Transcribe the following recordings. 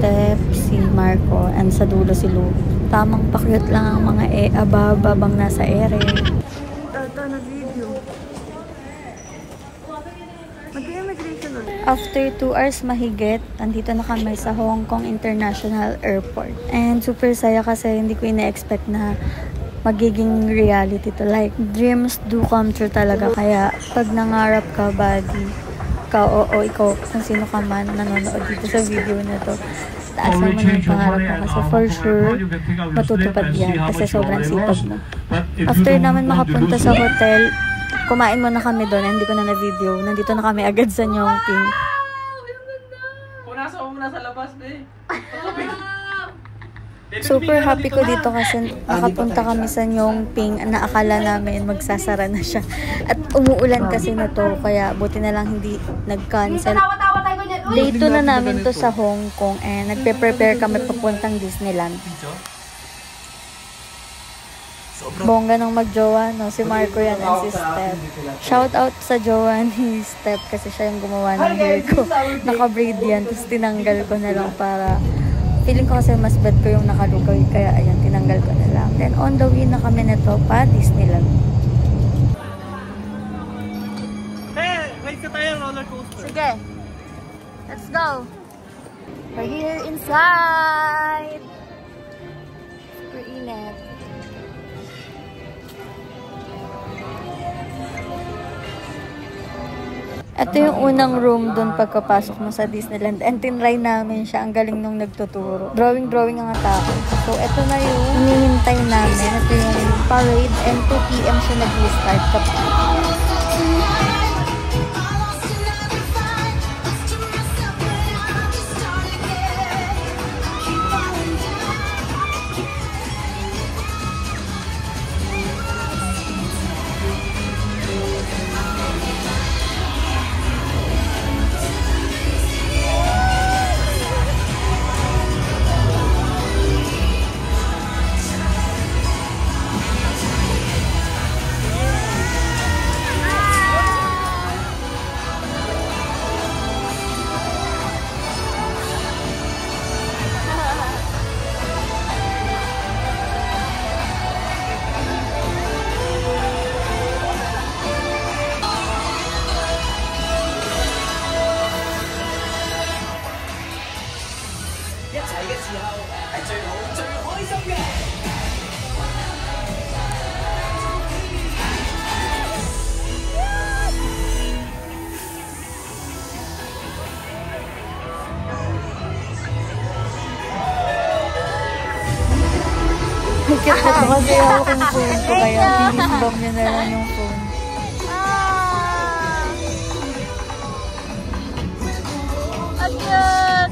Steph, si Marco, and sa dulo si Lou. Tamang pakyut lang ang mga ababang nasa ere. Ito na video. After 2 hours mahigit, nandito na kami sa Hong Kong International Airport. And super saya kasi hindi ko ina-expect na magiging reality to. Like, dreams do come true talaga. Kaya, pag nangarap ka, buddy, ikaw, kung sino ka man nanonood dito sa video na to, taas naman yung pangarap mo kasi for sure, matutupad yan kasi sobrang sipag mo. After namin makapunta sa hotel, kumain muna kami doon, hindi ko na na-video. Nandito na kami agad sa Nyongping. Punasan mo muna sa labas, be. Super happy ko dito kasi nakapunta kami sa Nyongping na akala namin magsasara na siya. At umuulan kasi na to, kaya buti na lang hindi nag-cancel. Day 2 na namin to sa Hong Kong and nagpe-prepare kami papuntang Disneyland. Bongga nung magjowa, no? Si Marco yan and si Steph. Shout out sa jowa ni Steph kasi siya yung gumawa ng hair ko. Naka-braid yan, tapos tinanggal ko na lang para... Feeling ko kasi mas bad ko yung nakalugoy, kaya ayan, tinanggal ko na lang. Then on the way na kami na to pa Disneyland. Hey, wait ka tayo roller coaster. Sige, let's go. We're here inside. Super init. Ito yung unang room doon pagkapasok mo sa Disneyland. And tinry namin siya. Ang galing nung nagtuturo. Drawing ang tao. So, ito na yung hinihintay namin. Ito yung parade. And 2 PM siya nag-start. Hikit na ito kasi hawak yung phone ko, kaya pinibam niya na lang yung phone. Agad!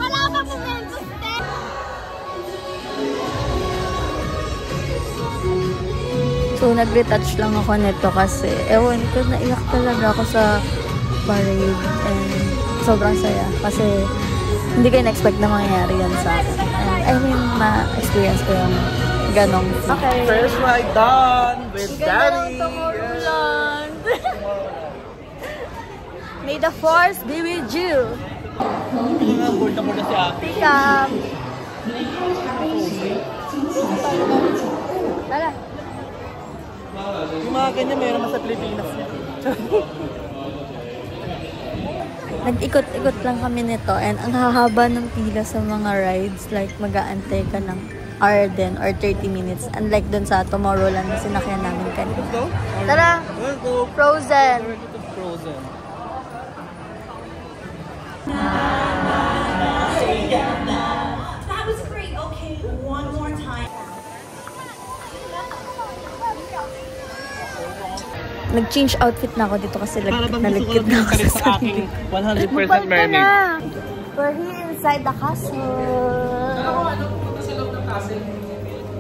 Wala pa momento, Steph. So, nag-retouch lang ako nito kasi, ewan ko, naiyak talaga ako sa parade. And sobrang saya. Kasi, hindi ko na-expect na mangyayari yan sa akin. And, I mean, ma-experience ko yung ganong feel. Okay. First ride done with Daddy. May the force be with you. Board na si Ate. Pick up. Tara. Yung mga ganyan mayroon sa Pilipinas niya. Nag-ikot-ikot lang kami nito and ang hahaba ng pila sa mga rides, like mag-aantay ka ng hour din or 30 minutes, unlike dun sa Tomorrowland na sinakyan namin kanina. Let's go. Tara! Let's go. Frozen! Frozen. That was great. Okay, one more time. Nag-change outfit na ako dito kasi nalagkit na ako sa aking sarili. 100% mermaid. We're here inside the castle.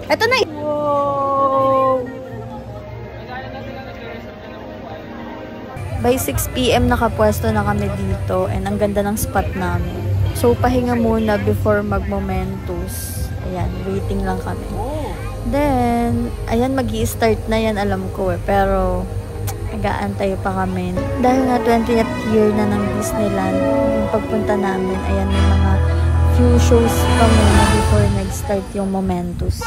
Ito na! Wow! By 6 PM nakapwesto na kami dito and ang ganda ng spot namin. So, pahinga muna before mag-Momentos. Ayan, waiting lang kami. Then, ayan, mag-i-start na yan, alam ko eh. Pero, nag-aantay pa kami. Dahil nga 20th year na ng Disneyland, yung pagpunta namin, ayan, may mga few shows pa muna before nag-start yung Momentos.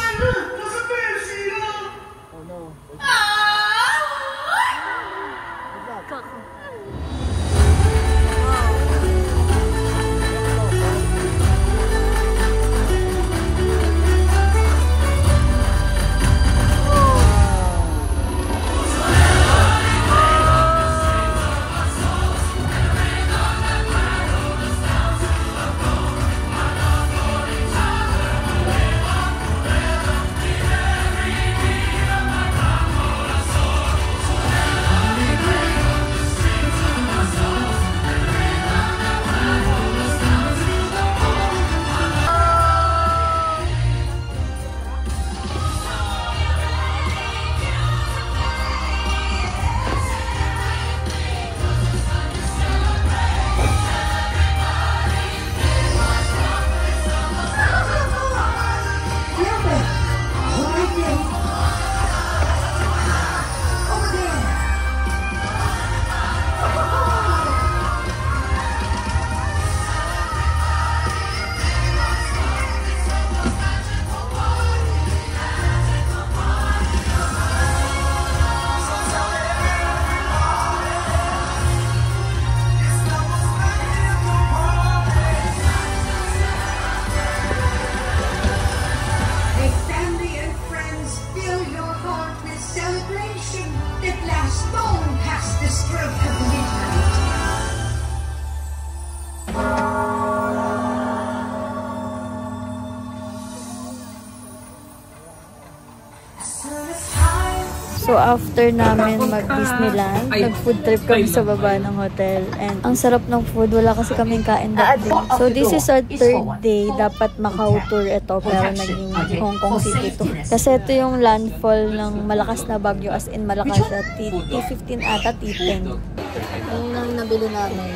So, after namin mag-Disneyland, nag-food trip kami sa baba ng hotel. And ang sarap ng food. Wala kasi kaming kain that day. So, this is our third day. Dapat Macau tour ito, pero naging Hong Kong City to. Kasi ito yung landfall ng malakas na bagyo. As in, malakas na T15 ata, T10. Ayun ang nabili namin.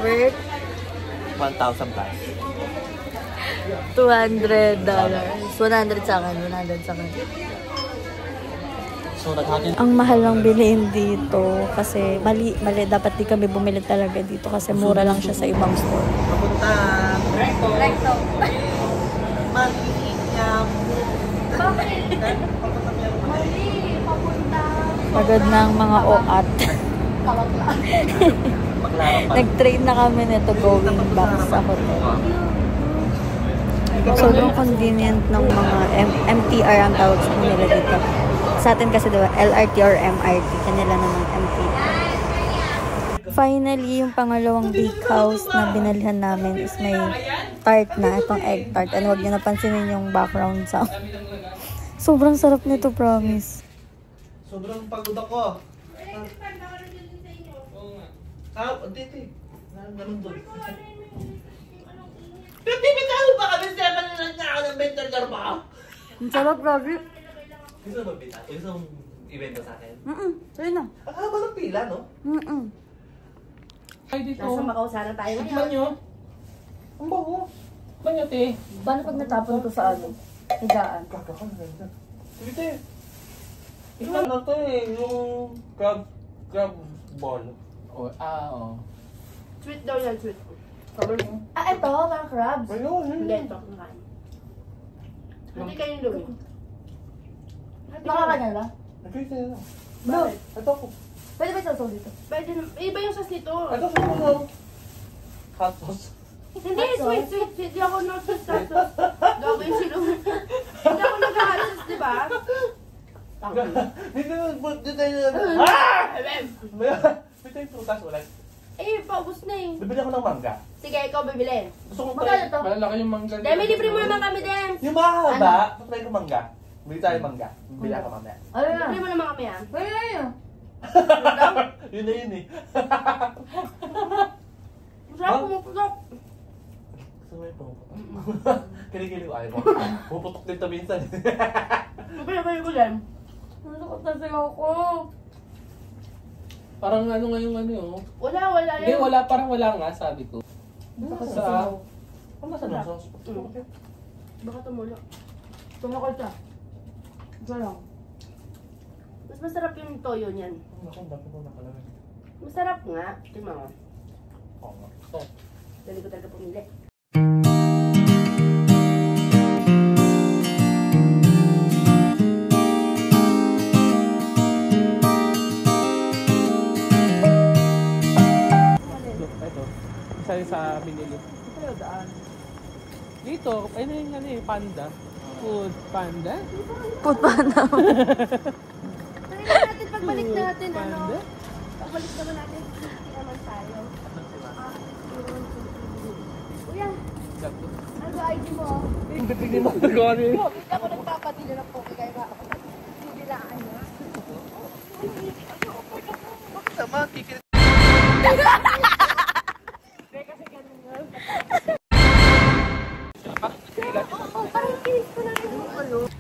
Worth? 1,000 plus. $200. 100 sa akin, 100 sa akin. So, ang mahal lang bilhin dito kasi mali dapat di kami bumili talaga dito kasi mura lang siya sa ibang store. Papunta. Recto. Mag-iinyam. Bakit? Mali, papunta. Pagod na ang mga oat. Nag-train na kami nito going back sa hotel. Sobrang convenient ng mga MTR ang tawag sa nila dito. Sa atin kasi diba, LRT or MRT. Kanila naman MTR. Finally, yung pangalawang bakehouse na binalihan namin is may tart na. Itong egg tart. And huwag nyo napansinin yung background sound. Sobrang sarap nito, promise. Sobrang pagod ako. Dito eh. Ganun doon. Pero di ba ba kami 7 na ako ng Bentergar ba? Ang sarap, grabe. Gusto mo magpita? Gusto mong ibenta sa akin? Sa'yo na. Ang haba ng pila, no? Ay, dito. Nasa Macau sana tayo Tikman ngayon. nyo. Ang bango. Tikman nyo, te. Paano pag natapon ko sa ano? Higaan. Kakakal na ganda. Sige, te. Ito na to eh, yung crab ball. Oh, oo. Sweet daw yan, sweet. Cover mo. Ito, mga crabs. Ayun, Hindi, ito. Nakain. Hindi kayo yung lumi. Nakakanya ba? nag-try tayo na. Bakit? Ito ako. Pwede ba isasaw dito? Pwede na. Iba yung sauce nito. Ito sa mga hot sauce. Hindi, sweet. Hindi ako no-sauce sauce. Gago yung silong. Hindi ako nag-halos, di ba? Dito tayo na. Ah! May tayo prutas ulit. Eh, paubos na eh. Bibili ako ng mangga. Sige, ikaw bibili. Gusto kong Magkano to? Malalaki yung mangga. Demi, libre mo naman kami din. Yung mahaba, patry ko mangga. Bili tayo mangga. Bili ako mamaya. Ano na? Libre mo naman kami ah. Pwede na yun. Yun na yun eh. Masarap pumuputok. Gusto mo yung pumuputok? Kilig-kilig ko. Ayaw mo. Puputok din to minsan. Pagpapay ko din. Nalukot na sa'yo ko. Parang ano nga yung ano yun. Wala Hindi, yun. wala. Parang wala nga, sabi ko. Sa... Ang masarap sauce. Baka tumulo. Tumakot ka. Ito lang. Mas masarap yung toyo niyan. Ako, dapat ko nakalagay. Masarap nga. Tingnan mo. Oo nga. Oh. Dali ko talaga pumili. Ito. Isa yung sa binili. Ito daan. Dito, ayun na yung ano eh, panda. Food panda. Put pa na. Tingnan natin pagbalik natin ano. Panda? Pagbalik naman natin. Hindi naman tayo. Kuya, ano ba ID mo? Hindi pili mo. Gano'n yun. Hindi ako nagpapadila ng poke kaya nga ako. Bibilaan niya. Sama, kikil.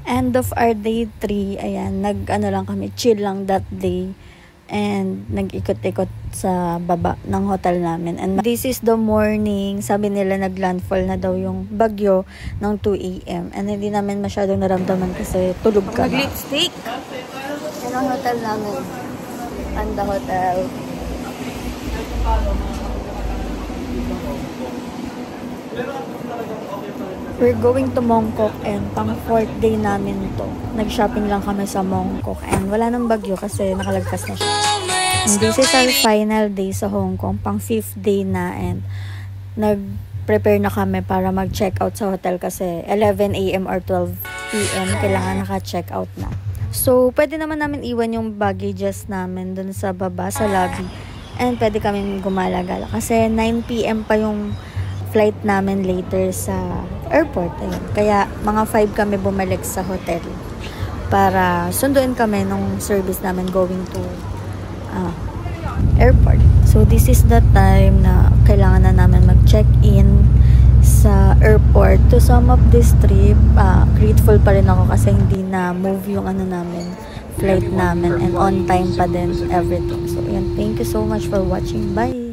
End of our day 3, ayan, nag-ano lang kami, chill lang that day. And nag-ikot-ikot sa baba ng hotel namin. And this is the morning. Sabi nila nag-landfall na daw yung bagyo ng 2 AM. And hindi namin masyadong naramdaman kasi tulog ka. Nag-lipstick! Yan ang hotel namin. Panda Hotel. We're going to Mongkok and pang 4th day namin to. Nag-shopping lang kami sa Mongkok and wala nang bagyo kasi nakalagpas na siya. And this is our final day sa Hong Kong, pang 5th day na, and nag-prepare na kami para mag-check out sa hotel kasi 11 AM or 12 PM kailangan naka-check out na. So, pwede naman namin iwan yung baggages namin dun sa baba, sa lobby. And pwede kami gumala-gala kasi 9 PM pa yung flight namin later sa airport. Ayun. Kaya mga 5 kami bumalik sa hotel para sunduin kami nung service namin going to airport. So this is the time na kailangan na namin mag-check-in sa airport. To sum up this trip, grateful pa rin ako kasi hindi na move yung ano namin, flight namin, and on time pa din everything. So yun, thank you so much for watching. Bye!